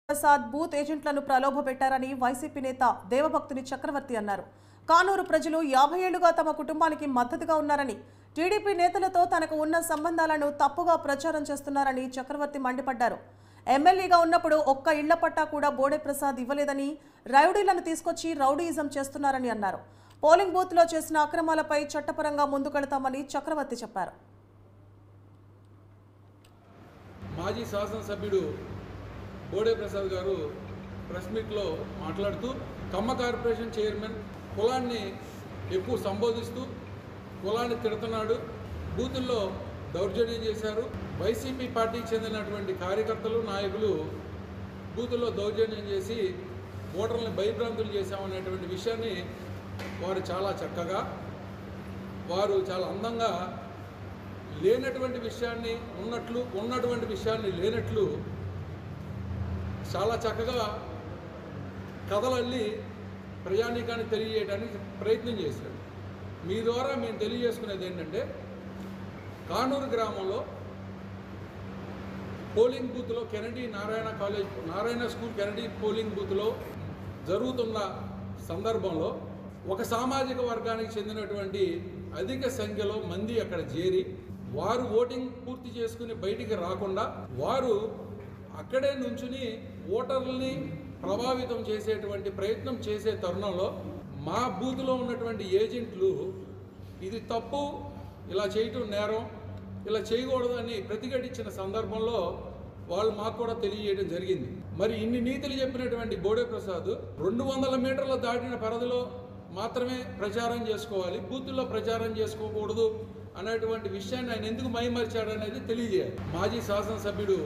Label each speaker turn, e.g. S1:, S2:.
S1: Prasad booth ఏజెంట్లను ప్రలోభపెట్టారని YCP నేత దేవభక్తుని చక్రవర్తి అన్నారు. కానూరు ప్రజలు 50 ఏళ్లుగా తమ కుటుంబానికి మద్దతుగా ఉన్నారని, టీడీపీ నేతలతో తనకు ఉన్న సంబంధాలను తప్పుగా ప్రచారం చేస్తున్నారని చక్రవర్తి మండిపడ్డారు. ఎమ్మెల్యేగా ఉన్నప్పుడు ఒక్క ఇళ్ల పట్టా కూడా బోడే ప్రసాద్ ఇవ్వలేదని, రౌడీలను తీసుకొచ్చి రౌడీయిజం చేస్తున్నారని అన్నారు. పోలింగ్ బూత్లో చేసిన అక్రమాలపై చట్టపరంగా ముందుకెళ్తామని చక్రవర్తి చెప్పారు.
S2: మాజీ శాసనసభ్యుడు బోడే ప్రసాద్ గారు ప్రెస్ మీట్లో మాట్లాడుతూ కమ్మ కార్పొరేషన్ చైర్మన్ కులాన్ని ఎక్కువ సంబోధిస్తూ కులాన్ని తిడుతున్నాడు, బూతుల్లో దౌర్జన్యం చేశారు. వైసీపీ పార్టీకి చెందినటువంటి కార్యకర్తలు నాయకులు బూతుల్లో దౌర్జన్యం చేసి ఓటర్లను భయభ్రాంతులు చేశామనేటువంటి విషయాన్ని వారు చాలా చక్కగా, వారు చాలా అందంగా లేనటువంటి విషయాన్ని ఉన్నట్లు, ఉన్నటువంటి విషయాన్ని లేనట్లు చాలా చక్కగా కథలల్లి ప్రజానీకాన్ని తెలియజేయడానికి ప్రయత్నం చేశాడు. మీ ద్వారా మేము తెలియజేసుకునేది ఏంటంటే, కానూరు గ్రామంలో పోలింగ్ బూత్లో Kennedy Narayana school Kennedy polling బూత్లో జరుగుతున్న సందర్భంలో ఒక సామాజిక వర్గానికి చెందినటువంటి అధిక సంఖ్యలో మంది అక్కడ చేరి వారు ఓటింగ్ పూర్తి చేసుకుని బయటికి రాకుండా వారు అక్కడే నుంచుని ఓటర్లని ప్రభావితం చేసేటువంటి ప్రయత్నం చేసే తరుణంలో మా బూత్లో ఉన్నటువంటి ఏజెంట్లు ఇది తప్పు, ఇలా చేయటం నేరం, ఇలా చేయకూడదని ప్రతిఘటించిన సందర్భంలో వాళ్ళు మాకు కూడా తెలియజేయడం జరిగింది. మరి ఇన్ని నీతులు చెప్పినటువంటి బోడే ప్రసాద్ 200 మీటర్ల దాటిన పరిధిలో మాత్రమే ప్రచారం చేసుకోవాలి, బూతుల్లో ప్రచారం చేసుకోకూడదు అనేటువంటి విషయాన్ని ఆయన ఎందుకు మైమరిచాడనేది తెలియజేయాలి. మాజీ శాసనసభ్యుడు